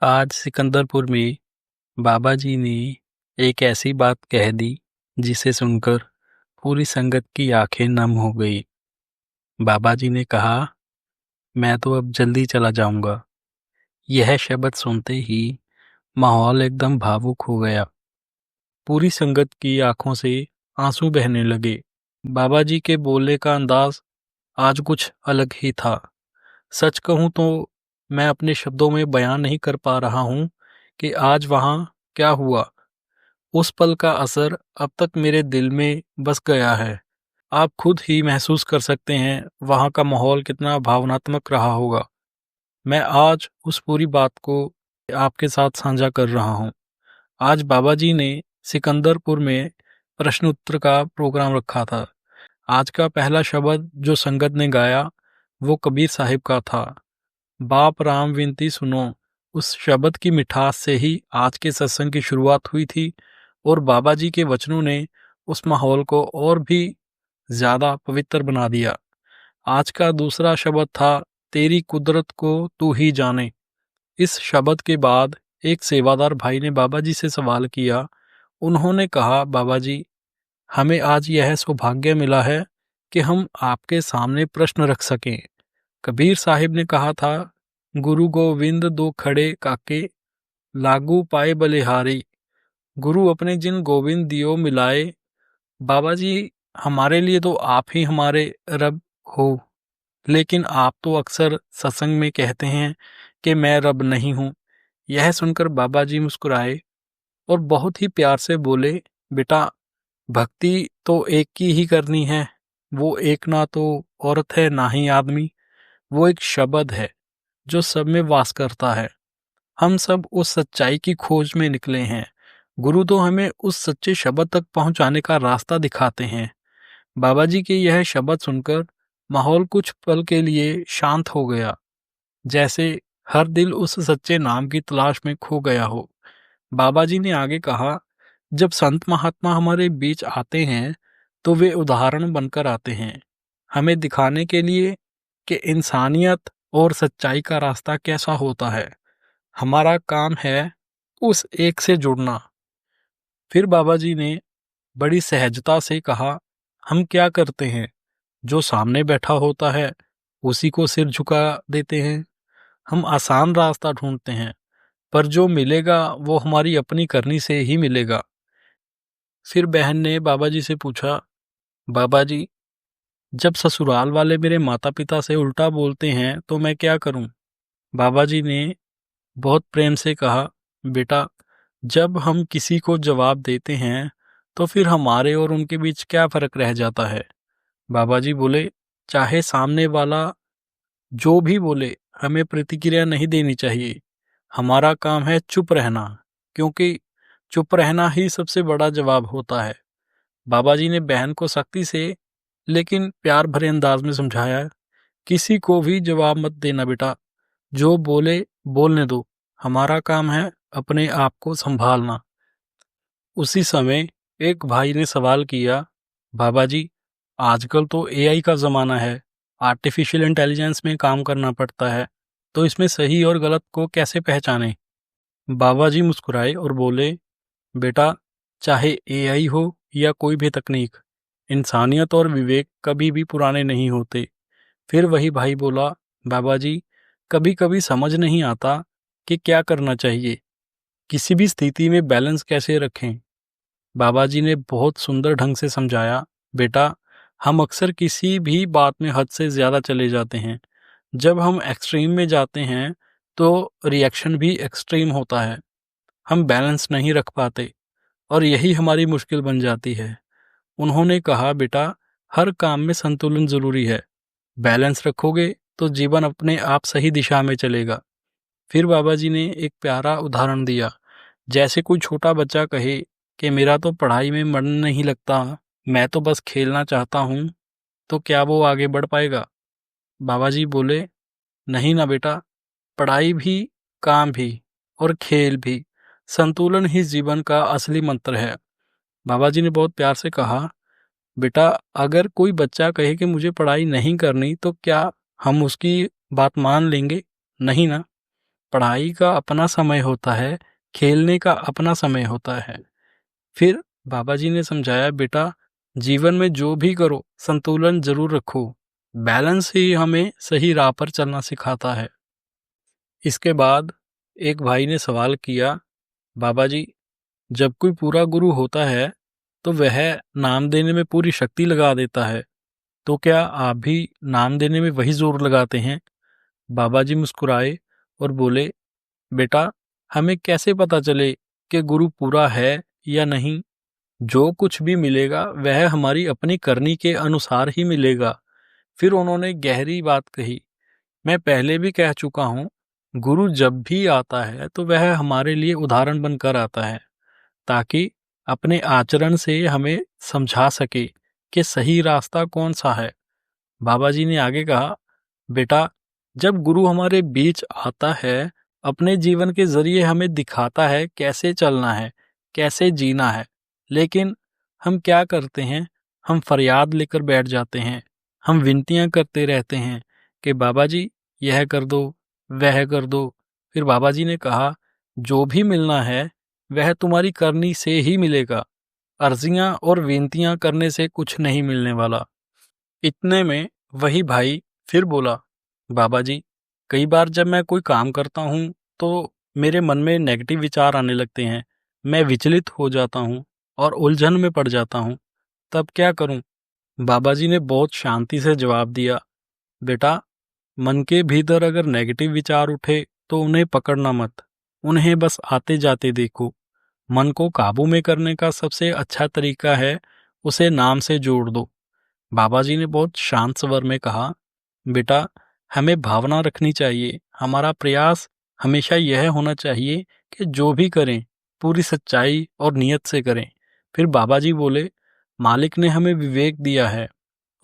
आज सिकंदरपुर में बाबा जी ने एक ऐसी बात कह दी जिसे सुनकर पूरी संगत की आंखें नम हो गई। बाबा जी ने कहा, मैं तो अब जल्दी चला जाऊंगा। यह शब्द सुनते ही माहौल एकदम भावुक हो गया। पूरी संगत की आंखों से आंसू बहने लगे। बाबा जी के बोलने का अंदाज आज कुछ अलग ही था। सच कहूं तो मैं अपने शब्दों में बयान नहीं कर पा रहा हूं कि आज वहां क्या हुआ। उस पल का असर अब तक मेरे दिल में बस गया है। आप खुद ही महसूस कर सकते हैं वहाँ का माहौल कितना भावनात्मक रहा होगा। मैं आज उस पूरी बात को आपके साथ साझा कर रहा हूँ। आज बाबा जी ने सिकंदरपुर में प्रश्न उत्तर का प्रोग्राम रखा था। आज का पहला शब्द जो संगत ने गाया वो कबीर साहिब का था। बाप राम विनती सुनो। उस शब्द की मिठास से ही आज के सत्संग की शुरुआत हुई थी और बाबा जी के वचनों ने उस माहौल को और भी ज्यादा पवित्र बना दिया। आज का दूसरा शब्द था, तेरी कुदरत को तू ही जाने। इस शब्द के बाद एक सेवादार भाई ने बाबा जी से सवाल किया। उन्होंने कहा, बाबा जी, हमें आज यह सौभाग्य मिला है कि हम आपके सामने प्रश्न रख सकें। कबीर साहिब ने कहा था, गुरु गोविंद दो खड़े काके, लागू पाए बलिहारी। गुरु अपने जिन गोविंद दियो मिलाए। बाबा जी, हमारे लिए तो आप ही हमारे रब हो, लेकिन आप तो अक्सर सत्संग में कहते हैं कि मैं रब नहीं हूँ। यह सुनकर बाबा जी मुस्कुराए और बहुत ही प्यार से बोले, बेटा, भक्ति तो एक की ही करनी है। वो एक ना तो औरत है ना ही आदमी, वो एक शब्द है जो सब में वास करता है। हम सब उस सच्चाई की खोज में निकले हैं। गुरु तो हमें उस सच्चे शब्द तक पहुंचाने का रास्ता दिखाते हैं। बाबा जी के यह शब्द सुनकर माहौल कुछ पल के लिए शांत हो गया, जैसे हर दिल उस सच्चे नाम की तलाश में खो गया हो। बाबा जी ने आगे कहा, जब संत महात्मा हमारे बीच आते हैं तो वे उदाहरण बनकर आते हैं, हमें दिखाने के लिए कि इंसानियत और सच्चाई का रास्ता कैसा होता है। हमारा काम है उस एक से जुड़ना। फिर बाबा जी ने बड़ी सहजता से कहा, हम क्या करते हैं, जो सामने बैठा होता है उसी को सिर झुका देते हैं। हम आसान रास्ता ढूंढते हैं, पर जो मिलेगा वो हमारी अपनी करनी से ही मिलेगा। फिर बहन ने बाबा जी से पूछा, बाबा जी, जब ससुराल वाले मेरे माता पिता से उल्टा बोलते हैं तो मैं क्या करूं? बाबा जी ने बहुत प्रेम से कहा, बेटा, जब हम किसी को जवाब देते हैं तो फिर हमारे और उनके बीच क्या फर्क रह जाता है? बाबा जी बोले, चाहे सामने वाला जो भी बोले, हमें प्रतिक्रिया नहीं देनी चाहिए। हमारा काम है चुप रहना, क्योंकि चुप रहना ही सबसे बड़ा जवाब होता है। बाबा जी ने बहन को सख्ती से लेकिन प्यार भरे अंदाज में समझाया, किसी को भी जवाब मत देना बेटा, जो बोले बोलने दो। हमारा काम है अपने आप को संभालना। उसी समय एक भाई ने सवाल किया, बाबा जी, आजकल तो एआई का ज़माना है, आर्टिफिशियल इंटेलिजेंस में काम करना पड़ता है, तो इसमें सही और गलत को कैसे पहचानें? बाबा जी मुस्कुराए और बोले, बेटा, चाहे एआई हो या कोई भी तकनीक, इंसानियत और विवेक कभी भी पुराने नहीं होते। फिर वही भाई बोला, बाबा जी, कभी कभी समझ नहीं आता कि क्या करना चाहिए, किसी भी स्थिति में बैलेंस कैसे रखें। बाबा जी ने बहुत सुंदर ढंग से समझाया, बेटा, हम अक्सर किसी भी बात में हद से ज़्यादा चले जाते हैं। जब हम एक्सट्रीम में जाते हैं तो रिएक्शन भी एक्सट्रीम होता है। हम बैलेंस नहीं रख पाते और यही हमारी मुश्किल बन जाती है। उन्होंने कहा, बेटा, हर काम में संतुलन ज़रूरी है। बैलेंस रखोगे तो जीवन अपने आप सही दिशा में चलेगा। फिर बाबा जी ने एक प्यारा उदाहरण दिया, जैसे कोई छोटा बच्चा कहे कि मेरा तो पढ़ाई में मन नहीं लगता, मैं तो बस खेलना चाहता हूँ, तो क्या वो आगे बढ़ पाएगा? बाबा जी बोले, नहीं ना बेटा, पढ़ाई भी, काम भी और खेल भी, संतुलन ही जीवन का असली मंत्र है। बाबा जी ने बहुत प्यार से कहा, बेटा, अगर कोई बच्चा कहे कि मुझे पढ़ाई नहीं करनी तो क्या हम उसकी बात मान लेंगे? नहीं ना। पढ़ाई का अपना समय होता है, खेलने का अपना समय होता है। फिर बाबा जी ने समझाया, बेटा जीवन में जो भी करो संतुलन जरूर रखो। बैलेंस ही हमें सही राह पर चलना सिखाता है। इसके बाद एक भाई ने सवाल किया, बाबा जी जब कोई पूरा गुरु होता है तो वह नाम देने में पूरी शक्ति लगा देता है, तो क्या आप भी नाम देने में वही जोर लगाते हैं? बाबा जी मुस्कुराए और बोले, बेटा हमें कैसे पता चले कि गुरु पूरा है या नहीं? जो कुछ भी मिलेगा वह हमारी अपनी करनी के अनुसार ही मिलेगा। फिर उन्होंने गहरी बात कही, मैं पहले भी कह चुका हूँ, गुरु जब भी आता है तो वह हमारे लिए उदाहरण बनकर आता है, ताकि अपने आचरण से हमें समझा सके कि सही रास्ता कौन सा है। बाबा जी ने आगे कहा, बेटा जब गुरु हमारे बीच आता है, अपने जीवन के जरिए हमें दिखाता है कैसे चलना है, कैसे जीना है। लेकिन हम क्या करते हैं? हम फरियाद लेकर बैठ जाते हैं, हम विनतियां करते रहते हैं कि बाबा जी यह कर दो, वह कर दो। फिर बाबा जी ने कहा, जो भी मिलना है वह तुम्हारी करनी से ही मिलेगा। अर्जियां और विनतियां करने से कुछ नहीं मिलने वाला। इतने में वही भाई फिर बोला, बाबा जी कई बार जब मैं कोई काम करता हूँ तो मेरे मन में नेगेटिव विचार आने लगते हैं, मैं विचलित हो जाता हूँ और उलझन में पड़ जाता हूँ, तब क्या करूँ? बाबा जी ने बहुत शांति से जवाब दिया, बेटा मन के भीतर अगर नेगेटिव विचार उठे तो उन्हें पकड़ना मत, उन्हें बस आते जाते देखो। मन को काबू में करने का सबसे अच्छा तरीका है उसे नाम से जोड़ दो। बाबा जी ने बहुत शांत स्वर में कहा, बेटा हमें भावना रखनी चाहिए, हमारा प्रयास हमेशा यह होना चाहिए कि जो भी करें पूरी सच्चाई और नियत से करें। फिर बाबा जी बोले, मालिक ने हमें विवेक दिया है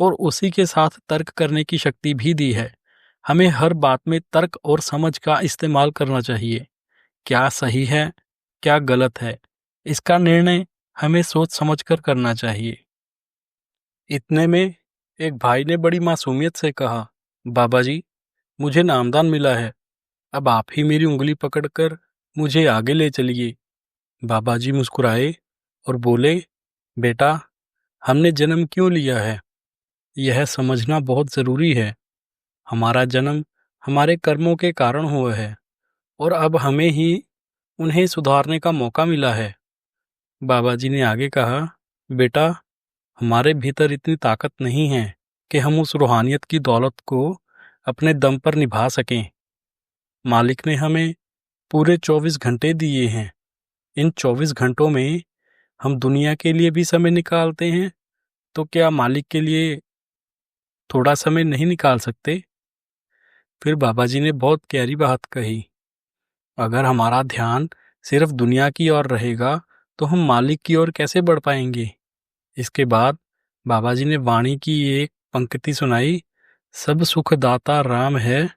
और उसी के साथ तर्क करने की शक्ति भी दी है। हमें हर बात में तर्क और समझ का इस्तेमाल करना चाहिए। क्या सही है, क्या गलत है, इसका निर्णय हमें सोच समझकर करना चाहिए। इतने में एक भाई ने बड़ी मासूमियत से कहा, बाबा जी मुझे नामदान मिला है, अब आप ही मेरी उंगली पकड़कर मुझे आगे ले चलिए। बाबा जी मुस्कुराए और बोले, बेटा हमने जन्म क्यों लिया है यह समझना बहुत ज़रूरी है। हमारा जन्म हमारे कर्मों के कारण हुआ है और अब हमें ही उन्हें सुधारने का मौका मिला है। बाबा जी ने आगे कहा, बेटा हमारे भीतर इतनी ताकत नहीं है कि हम उस रूहानियत की दौलत को अपने दम पर निभा सकें। मालिक ने हमें पूरे 24 घंटे दिए हैं। इन 24 घंटों में हम दुनिया के लिए भी समय निकालते हैं, तो क्या मालिक के लिए थोड़ा समय नहीं निकाल सकते? फिर बाबा जी ने बहुत गहरी बात कही, अगर हमारा ध्यान सिर्फ दुनिया की ओर रहेगा तो हम मालिक की ओर कैसे बढ़ पाएंगे? इसके बाद बाबा जी ने वाणी की एक पंक्ति सुनाई, सब सुखदाता राम है,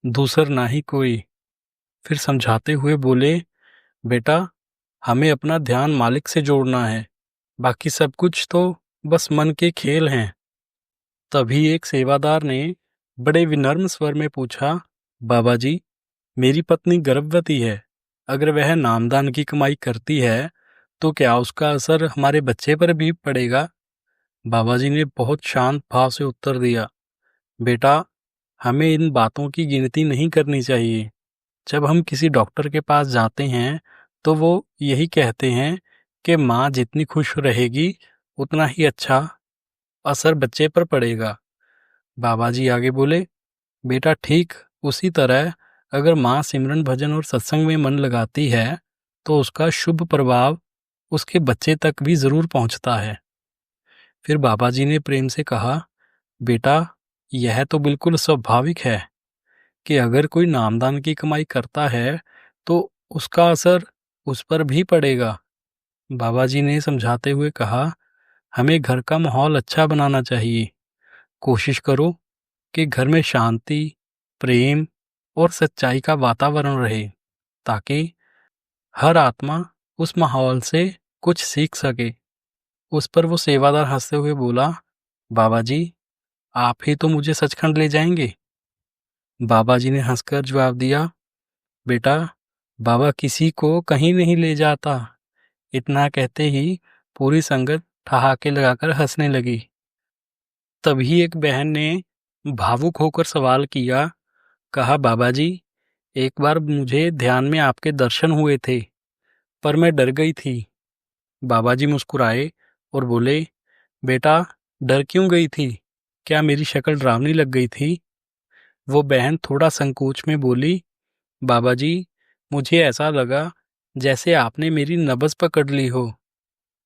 दूसर नाही कोई। फिर समझाते हुए बोले, बेटा हमें अपना ध्यान मालिक से जोड़ना है, बाकी सब कुछ तो बस मन के खेल हैं। तभी एक सेवादार ने बड़े विनम्र स्वर में पूछा, बाबा जी मेरी पत्नी गर्भवती है, अगर वह नामदान की कमाई करती है तो क्या उसका असर हमारे बच्चे पर भी पड़ेगा? बाबा जी ने बहुत शांत भाव से उत्तर दिया, बेटा हमें इन बातों की गिनती नहीं करनी चाहिए। जब हम किसी डॉक्टर के पास जाते हैं तो वो यही कहते हैं कि माँ जितनी खुश रहेगी उतना ही अच्छा असर बच्चे पर पड़ेगा। बाबा जी आगे बोले, बेटा ठीक उसी तरह अगर माँ सिमरन भजन और सत्संग में मन लगाती है तो उसका शुभ प्रभाव उसके बच्चे तक भी जरूर पहुंचता है। फिर बाबा जी ने प्रेम से कहा, बेटा यह तो बिल्कुल स्वाभाविक है कि अगर कोई नामदान की कमाई करता है तो उसका असर उस पर भी पड़ेगा। बाबा जी ने समझाते हुए कहा, हमें घर का माहौल अच्छा बनाना चाहिए। कोशिश करो कि घर में शांति, प्रेम और सच्चाई का वातावरण रहे, ताकि हर आत्मा उस माहौल से कुछ सीख सके। उस पर वो सेवादार हंसते हुए बोला, बाबा जी आप ही तो मुझे सचखंड ले जाएंगे? बाबा जी ने हंसकर जवाब दिया, बेटा, बाबा किसी को कहीं नहीं ले जाता। इतना कहते ही पूरी संगत ठहाके लगाकर हंसने लगी। तभी एक बहन ने भावुक होकर सवाल किया, कहा, बाबा जी, एक बार मुझे ध्यान में आपके दर्शन हुए थे, पर मैं डर गई थी। बाबा जी मुस्कुराए और बोले, बेटा, डर क्यों गई थी? क्या मेरी शक्ल डरावनी लग गई थी? वो बहन थोड़ा संकोच में बोली, बाबा जी, मुझे ऐसा लगा जैसे आपने मेरी नब्ज पकड़ ली हो।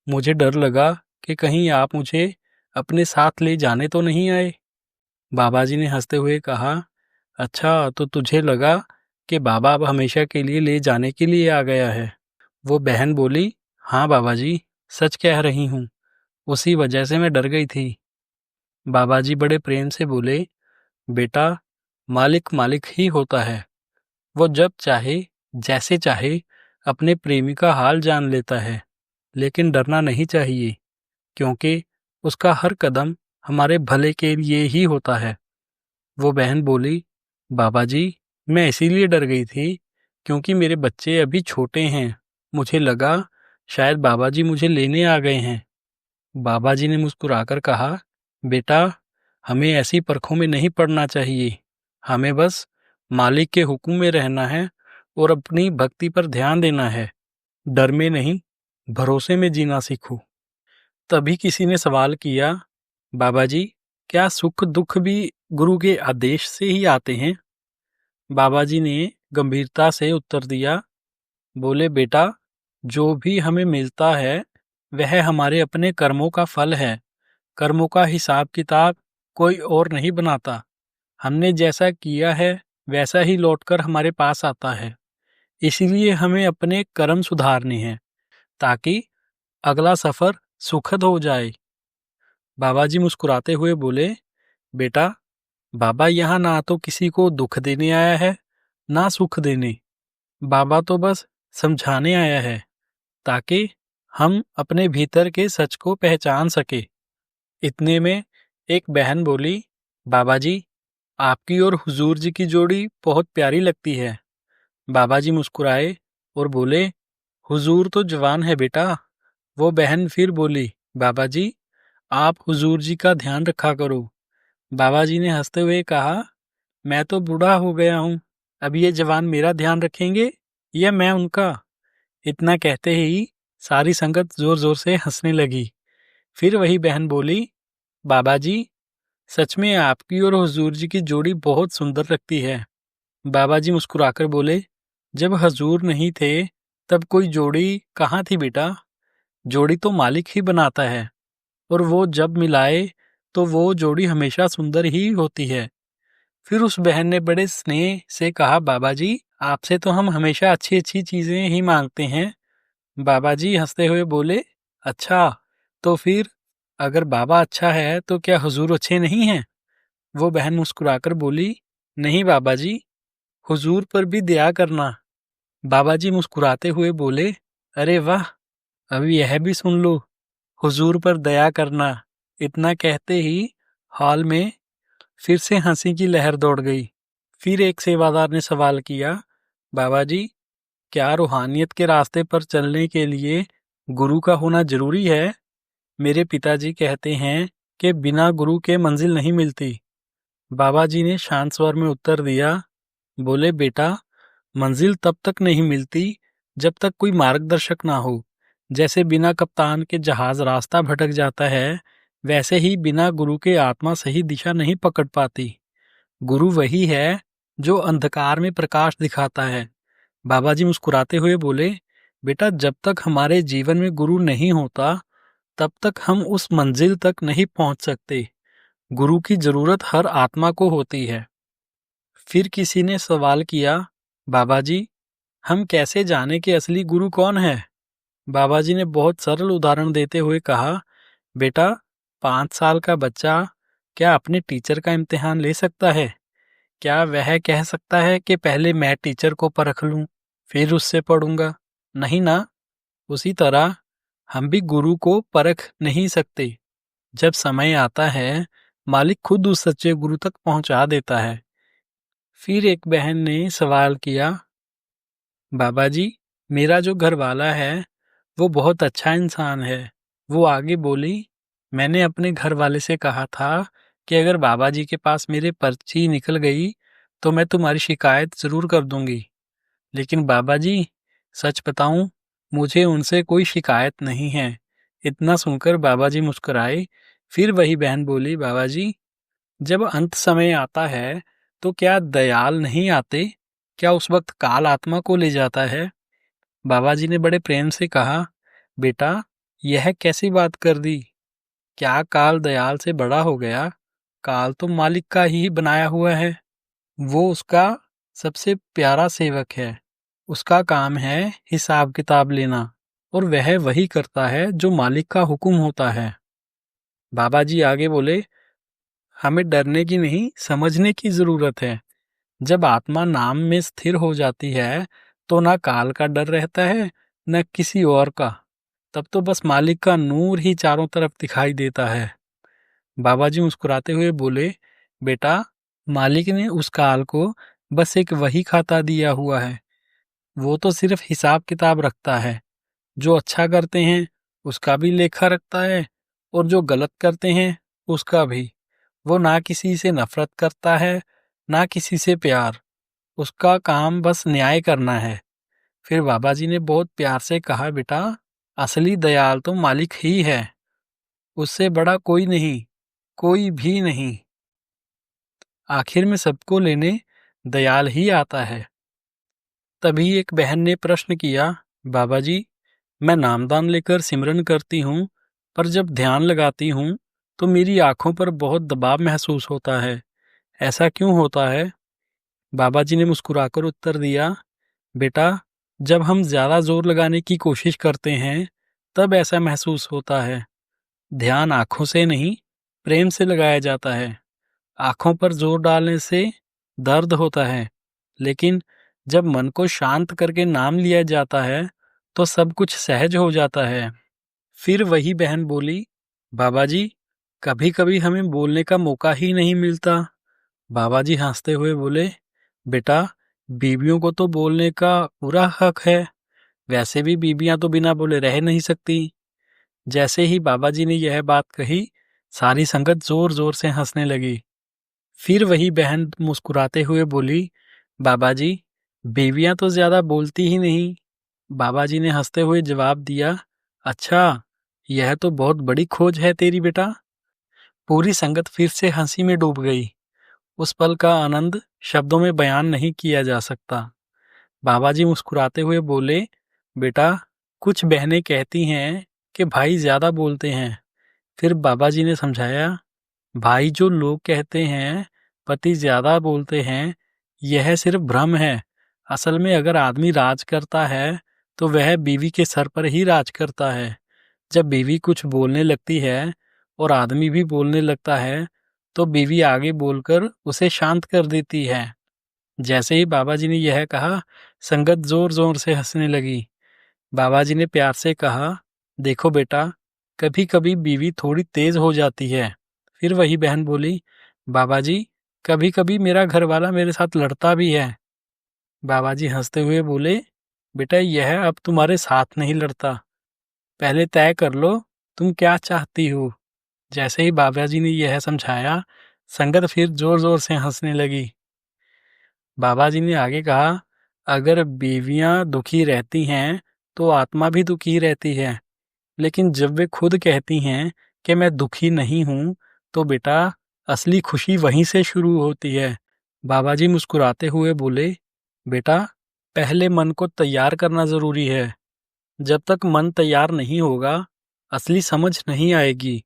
मुझे डर लगा कि कहीं आप मुझे अपने साथ ले जाने तो नहीं आए। बाबा जी ने हंसते हुए कहा, अच्छा, तो तुझे लगा कि बाबा अब हमेशा के लिए ले जाने के लिए आ गया है? वो बहन बोली, हाँ बाबा जी, सच कह रही हूँ, उसी वजह से मैं डर गई थी। बाबा जी बड़े प्रेम से बोले, बेटा, मालिक मालिक ही होता है। वो जब चाहे, जैसे चाहे, अपने प्रेमी का हाल जान लेता है। लेकिन डरना नहीं चाहिए, क्योंकि उसका हर कदम हमारे भले के लिए ही होता है। वो बहन बोली, बाबा जी, मैं इसीलिए डर गई थी क्योंकि मेरे बच्चे अभी छोटे हैं। मुझे लगा शायद बाबा जी मुझे लेने आ गए हैं। बाबा जी ने मुस्कुराकर कहा, बेटा, हमें ऐसी परखों में नहीं पड़ना चाहिए। हमें बस मालिक के हुक्म में रहना है और अपनी भक्ति पर ध्यान देना है। डर में नहीं, भरोसे में जीना सीखो। तभी किसी ने सवाल किया, बाबा जी, क्या सुख दुख भी गुरु के आदेश से ही आते हैं? बाबा जी ने गंभीरता से उत्तर दिया, बोले, बेटा, जो भी हमें मिलता है वह हमारे अपने कर्मों का फल है। कर्मों का हिसाब किताब कोई और नहीं बनाता। हमने जैसा किया है वैसा ही लौटकर हमारे पास आता है। इसीलिए हमें अपने कर्म सुधारने हैं, ताकि अगला सफर सुखद हो जाए। बाबा जी मुस्कुराते हुए बोले, बेटा, बाबा यहाँ ना तो किसी को दुख देने आया है, ना सुख देने। बाबा तो बस समझाने आया है, ताकि हम अपने भीतर के सच को पहचान सके। इतने में एक बहन बोली, बाबा जी, आपकी और हुजूर जी की जोड़ी बहुत प्यारी लगती है। बाबा जी मुस्कुराए और बोले, हुजूर तो जवान है बेटा। वो बहन फिर बोली, बाबा जी, आप हुजूर जी का ध्यान रखा करो। बाबा जी ने हंसते हुए कहा, मैं तो बूढ़ा हो गया हूँ, अब ये जवान मेरा ध्यान रखेंगे या मैं उनका? इतना कहते ही सारी संगत जोर जोर से हंसने लगी। फिर वही बहन बोली, बाबा जी, सच में आपकी और हुजूर जी की जोड़ी बहुत सुंदर लगती है। बाबा जी मुस्कुराकर बोले, जब हजूर नहीं थे तब कोई जोड़ी कहाँ थी बेटा? जोड़ी तो मालिक ही बनाता है, और वो जब मिलाए तो वो जोड़ी हमेशा सुंदर ही होती है। फिर उस बहन ने बड़े स्नेह से कहा, बाबा जी, आपसे तो हम हमेशा अच्छी अच्छी चीजें ही मांगते हैं। बाबा जी हंसते हुए बोले, अच्छा, तो फिर अगर बाबा अच्छा है तो क्या हुजूर अच्छे नहीं हैं? वो बहन मुस्कुराकर बोली, नहीं बाबा जी, हुजूर पर भी दया करना। बाबा जी मुस्कुराते हुए बोले, अरे वाह, अब यह भी सुन लो, हुजूर पर दया करना। इतना कहते ही हॉल में फिर से हंसी की लहर दौड़ गई। फिर एक सेवादार ने सवाल किया, बाबा जी, क्या रूहानियत के रास्ते पर चलने के लिए गुरु का होना जरूरी है? मेरे पिताजी कहते हैं कि बिना गुरु के मंजिल नहीं मिलती। बाबा जी ने शांत स्वर में उत्तर दिया, बोले, बेटा, मंजिल तब तक नहीं मिलती जब तक कोई मार्गदर्शक ना हो। जैसे बिना कप्तान के जहाज रास्ता भटक जाता है, वैसे ही बिना गुरु के आत्मा सही दिशा नहीं पकड़ पाती। गुरु वही है जो अंधकार में प्रकाश दिखाता है। बाबा जी मुस्कुराते हुए बोले, बेटा, जब तक हमारे जीवन में गुरु नहीं होता तब तक हम उस मंजिल तक नहीं पहुंच सकते। गुरु की जरूरत हर आत्मा को होती है। फिर किसी ने सवाल किया, बाबा जी, हम कैसे जाने कि असली गुरु कौन है? बाबा जी ने बहुत सरल उदाहरण देते हुए कहा, बेटा, 5 साल का बच्चा क्या अपने टीचर का इम्तिहान ले सकता है? क्या वह कह सकता है कि पहले मैं टीचर को परख लूं, फिर उससे पढ़ूंगा? नहीं ना। उसी तरह हम भी गुरु को परख नहीं सकते। जब समय आता है, मालिक खुद उस सच्चे गुरु तक पहुंचा देता है। फिर एक बहन ने सवाल किया, बाबा जी, मेरा जो घर वाला है वो बहुत अच्छा इंसान है। वो आगे बोली, मैंने अपने घर वाले से कहा था कि अगर बाबा जी के पास मेरी पर्ची निकल गई तो मैं तुम्हारी शिकायत ज़रूर कर दूंगी। लेकिन बाबा जी, सच बताऊं, मुझे उनसे कोई शिकायत नहीं है। इतना सुनकर बाबा जी मुस्कुराए। फिर वही बहन बोली, बाबा जी, जब अंत समय आता है तो क्या दयाल नहीं आते? क्या उस वक्त काल आत्मा को ले जाता है? बाबा जी ने बड़े प्रेम से कहा, बेटा, यह कैसी बात कर दी? क्या काल दयाल से बड़ा हो गया? काल तो मालिक का ही बनाया हुआ है। वो उसका सबसे प्यारा सेवक है। उसका काम है हिसाब किताब लेना, और वह वही करता है जो मालिक का हुक्म होता है। बाबा जी आगे बोले, हमें डरने की नहीं, समझने की जरूरत है। जब आत्मा नाम में स्थिर हो जाती है तो ना काल का डर रहता है, न किसी और का। तब तो बस मालिक का नूर ही चारों तरफ दिखाई देता है। बाबा जी मुस्कुराते हुए बोले, बेटा, मालिक ने उस काल को बस एक वही खाता दिया हुआ है। वो तो सिर्फ हिसाब किताब रखता है। जो अच्छा करते हैं उसका भी लेखा रखता है, और जो गलत करते हैं उसका भी। वो ना किसी से नफरत करता है, ना किसी से प्यार। उसका काम बस न्याय करना है। फिर बाबा जी ने बहुत प्यार से कहा, बेटा, असली दयाल तो मालिक ही है। उससे बड़ा कोई नहीं, कोई भी नहीं। आखिर में सबको लेने दयाल ही आता है। तभी एक बहन ने प्रश्न किया, बाबा जी, मैं नामदान लेकर सिमरन करती हूँ, पर जब ध्यान लगाती हूँ तो मेरी आंखों पर बहुत दबाव महसूस होता है। ऐसा क्यों होता है? बाबा जी ने मुस्कुराकर उत्तर दिया, बेटा, जब हम ज्यादा जोर लगाने की कोशिश करते हैं तब ऐसा महसूस होता है। ध्यान आंखों से नहीं, प्रेम से लगाया जाता है। आंखों पर जोर डालने से दर्द होता है, लेकिन जब मन को शांत करके नाम लिया जाता है तो सब कुछ सहज हो जाता है। फिर वही बहन बोली, बाबा जी, कभी कभी हमें बोलने का मौका ही नहीं मिलता। बाबा जी हंसते हुए बोले, बेटा, बीवियों को तो बोलने का पूरा हक है। वैसे भी बीवियां तो बिना बोले रह नहीं सकती। जैसे ही बाबा जी ने यह बात कही, सारी संगत जोर जोर से हंसने लगी। फिर वही बहन मुस्कुराते हुए बोली, बाबा जी, बीवियां तो ज्यादा बोलती ही नहीं। बाबा जी ने हंसते हुए जवाब दिया, अच्छा, यह तो बहुत बड़ी खोज है तेरी बेटा। पूरी संगत फिर से हंसी में डूब गई। उस पल का आनंद शब्दों में बयान नहीं किया जा सकता। बाबा जी मुस्कुराते हुए बोले, बेटा, कुछ बहनें कहती हैं कि भाई ज्यादा बोलते हैं। फिर बाबा जी ने समझाया, भाई, जो लोग कहते हैं पति ज्यादा बोलते हैं, यह सिर्फ भ्रम है। असल में अगर आदमी राज करता है तो वह बीवी के सर पर ही राज करता है। जब बीवी कुछ बोलने लगती है और आदमी भी बोलने लगता है तो बीवी आगे बोलकर उसे शांत कर देती है। जैसे ही बाबा जी ने यह कहा, संगत जोर जोर से हंसने लगी। बाबा जी ने प्यार से कहा, देखो बेटा, कभी कभी बीवी थोड़ी तेज हो जाती है। फिर वही बहन बोली, बाबा जी, कभी कभी मेरा घर वाला मेरे साथ लड़ता भी है। बाबा जी हंसते हुए बोले, बेटा, यह अब तुम्हारे साथ नहीं लड़ता। पहले तय कर लो तुम क्या चाहती हो। जैसे ही बाबा जी ने यह समझाया, संगत फिर जोर जोर से हंसने लगी। बाबा जी ने आगे कहा, अगर बीवियां दुखी रहती हैं तो आत्मा भी दुखी रहती है। लेकिन जब वे खुद कहती हैं कि मैं दुखी नहीं हूं, तो बेटा, असली खुशी वहीं से शुरू होती है। बाबा जी मुस्कुराते हुए बोले, बेटा, पहले मन को तैयार करना जरूरी है। जब तक मन तैयार नहीं होगा, असली समझ नहीं आएगी।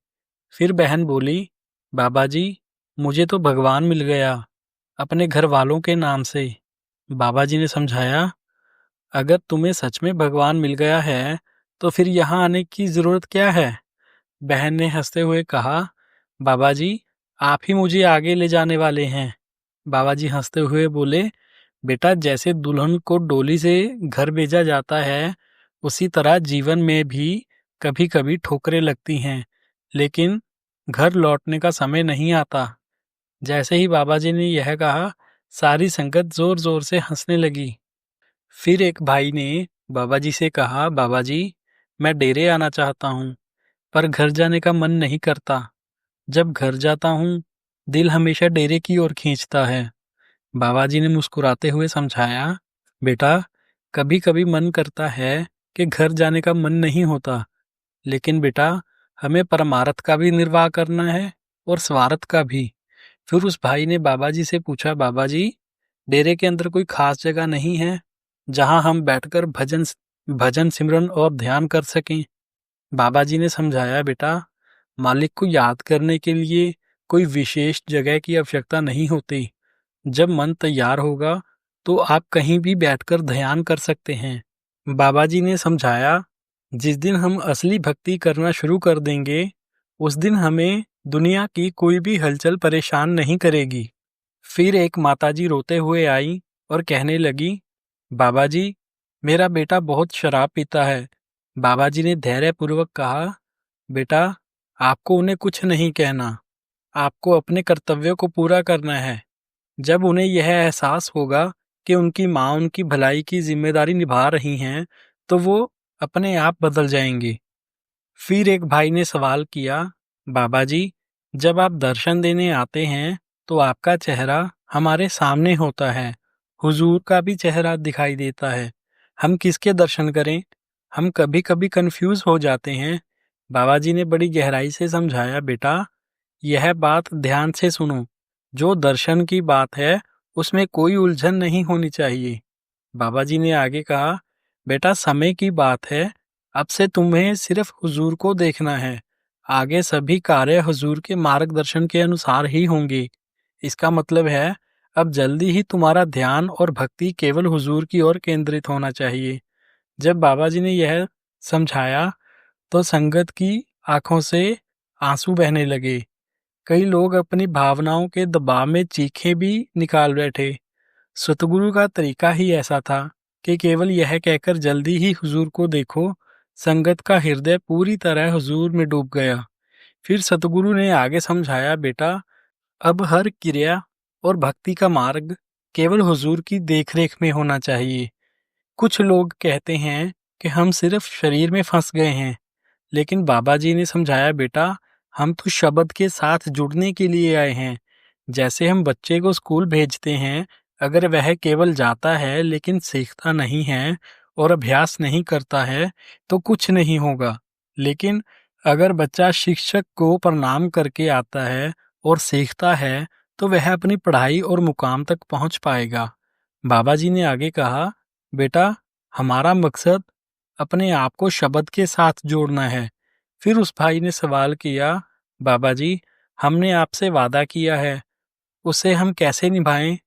फिर बहन बोली, बाबा जी, मुझे तो भगवान मिल गया, अपने घर वालों के नाम से। बाबा जी ने समझाया, अगर तुम्हें सच में भगवान मिल गया है तो फिर यहाँ आने की जरूरत क्या है? बहन ने हंसते हुए कहा, बाबा जी, आप ही मुझे आगे ले जाने वाले हैं। बाबा जी हंसते हुए बोले, बेटा, जैसे दुल्हन को डोली से घर भेजा जाता है, उसी तरह जीवन में भी कभी कभी ठोकरें लगती हैं, लेकिन घर लौटने का समय नहीं आता। जैसे ही बाबा जी ने यह कहा, सारी संगत जोर जोर से हंसने लगी। फिर एक भाई ने बाबा जी से कहा, बाबा जी, मैं डेरे आना चाहता हूँ, पर घर जाने का मन नहीं करता। जब घर जाता हूँ, दिल हमेशा डेरे की ओर खींचता है। बाबा जी ने मुस्कुराते हुए समझाया, बेटा, कभी कभी मन करता है कि घर जाने का मन नहीं होता, लेकिन बेटा, हमें परमार्थ का भी निर्वाह करना है और स्वार्थ का भी। फिर उस भाई ने बाबा जी से पूछा, बाबा जी, डेरे के अंदर कोई खास जगह नहीं है जहां हम बैठकर भजन भजन सिमरन और ध्यान कर सकें? बाबा जी ने समझाया, बेटा, मालिक को याद करने के लिए कोई विशेष जगह की आवश्यकता नहीं होती। जब मन तैयार होगा तो आप कहीं भी बैठकर ध्यान कर सकते हैं। बाबा जी ने समझाया, जिस दिन हम असली भक्ति करना शुरू कर देंगे, उस दिन हमें दुनिया की कोई भी हलचल परेशान नहीं करेगी। फिर एक माताजी रोते हुए आई और कहने लगी, बाबा जी, मेरा बेटा बहुत शराब पीता है। बाबा जी ने धैर्यपूर्वक कहा, बेटा, आपको उन्हें कुछ नहीं कहना, आपको अपने कर्तव्यों को पूरा करना है। जब उन्हें यह एहसास होगा कि उनकी माँ उनकी भलाई की जिम्मेदारी निभा रही हैं, तो वो अपने आप बदल जाएंगे। फिर एक भाई ने सवाल किया, बाबा जी, जब आप दर्शन देने आते हैं तो आपका चेहरा हमारे सामने होता है, हुजूर का भी चेहरा दिखाई देता है, हम किसके दर्शन करें? हम कभी कभी कंफ्यूज हो जाते हैं। बाबा जी ने बड़ी गहराई से समझाया, बेटा, यह बात ध्यान से सुनो। जो दर्शन की बात है, उसमें कोई उलझन नहीं होनी चाहिए। बाबा जी ने आगे कहा, बेटा, समय की बात है, अब से तुम्हें सिर्फ हुजूर को देखना है। आगे सभी कार्य हुजूर के मार्गदर्शन के अनुसार ही होंगे। इसका मतलब है, अब जल्दी ही तुम्हारा ध्यान और भक्ति केवल हुजूर की ओर केंद्रित होना चाहिए। जब बाबा जी ने यह समझाया तो संगत की आंखों से आंसू बहने लगे। कई लोग अपनी भावनाओं के दबाव में चीखें भी निकाल बैठे। सतगुरु का तरीका ही ऐसा था कि केवल यह कहकर जल्दी ही हुजूर को देखो। संगत का हृदय पूरी तरह हुजूर में डूब गया। फिर सतगुरु ने आगे समझाया, बेटा, अब हर क्रिया और भक्ति का मार्ग केवल हुजूर की देखरेख में होना चाहिए। कुछ लोग कहते हैं कि हम सिर्फ शरीर में फंस गए हैं, लेकिन बाबा जी ने समझाया, बेटा, हम तो शब्द के साथ जुड़ने के लिए आए हैं। जैसे हम बच्चे को स्कूल भेजते हैं, अगर वह केवल जाता है लेकिन सीखता नहीं है और अभ्यास नहीं करता है तो कुछ नहीं होगा। लेकिन अगर बच्चा शिक्षक को प्रणाम करके आता है और सीखता है तो वह अपनी पढ़ाई और मुकाम तक पहुंच पाएगा। बाबा जी ने आगे कहा, बेटा, हमारा मकसद अपने आप को शब्द के साथ जोड़ना है। फिर उस भाई ने सवाल किया, बाबा जी, हमने आपसे वादा किया है, उसे हम कैसे निभाएं?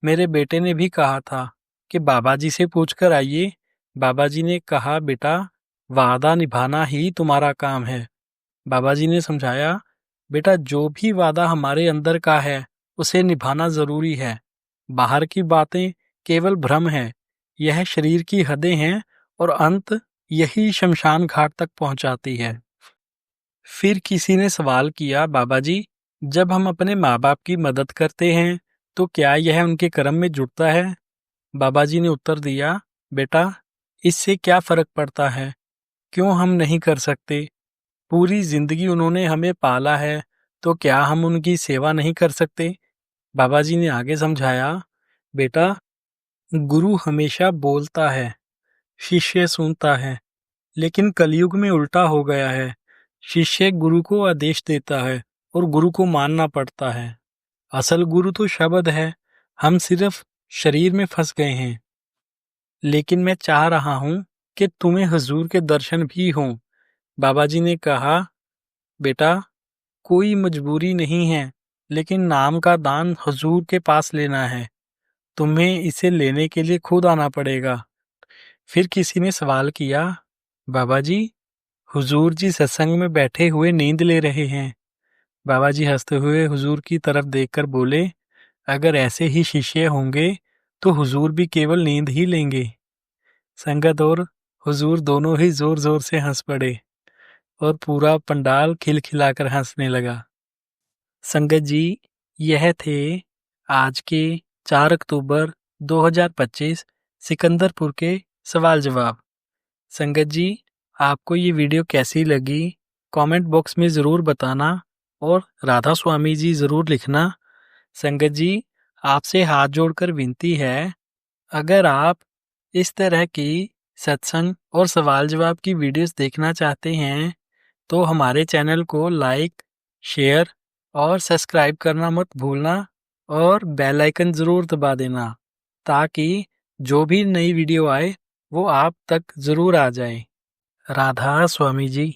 मेरे बेटे ने भी कहा था कि बाबा जी से पूछकर आइए। बाबा जी ने कहा, बेटा, वादा निभाना ही तुम्हारा काम है। बाबा जी ने समझाया, बेटा, जो भी वादा हमारे अंदर का है उसे निभाना जरूरी है। बाहर की बातें केवल भ्रम है। यह शरीर की हदें हैं और अंत यही शमशान घाट तक पहुंचाती है। फिर किसी ने सवाल किया, बाबा जी, जब हम अपने माँ बाप की मदद करते हैं तो क्या यह उनके कर्म में जुड़ता है? बाबा जी ने उत्तर दिया, बेटा, इससे क्या फर्क पड़ता है? क्यों हम नहीं कर सकते? पूरी जिंदगी उन्होंने हमें पाला है, तो क्या हम उनकी सेवा नहीं कर सकते? बाबा जी ने आगे समझाया, बेटा, गुरु हमेशा बोलता है, शिष्य सुनता है, लेकिन कलयुग में उल्टा हो गया है। शिष्य गुरु को आदेश देता है और गुरु को मानना पड़ता है। असल गुरु तो शब्द है। हम सिर्फ शरीर में फंस गए हैं। लेकिन मैं चाह रहा हूं कि तुम्हें हुजूर के दर्शन भी हों। बाबा जी ने कहा, बेटा, कोई मजबूरी नहीं है, लेकिन नाम का दान हुजूर के पास लेना है। तुम्हें इसे लेने के लिए खुद आना पड़ेगा। फिर किसी ने सवाल किया, बाबा जी, हुजूर जी सत्संग में बैठे हुए नींद ले रहे हैं। बाबा जी हंसते हुए हुजूर की तरफ देखकर बोले, अगर ऐसे ही शिष्य होंगे तो हुजूर भी केवल नींद ही लेंगे। संगत और हुजूर दोनों ही जोर जोर से हंस पड़े और पूरा पंडाल खिलखिलाकर हंसने लगा। संगत जी, यह थे आज के 4 अक्टूबर 2025 सिकंदरपुर के सवाल जवाब। संगत जी, आपको ये वीडियो कैसी लगी कमेंट बॉक्स में ज़रूर बताना और राधा स्वामी जी ज़रूर लिखना। संगत जी, आपसे हाथ जोड़कर विनती है, अगर आप इस तरह की सत्संग और सवाल जवाब की वीडियोस देखना चाहते हैं तो हमारे चैनल को लाइक, शेयर और सब्सक्राइब करना मत भूलना और बेल आइकन ज़रूर दबा देना ताकि जो भी नई वीडियो आए वो आप तक ज़रूर आ जाए। राधा स्वामी जी।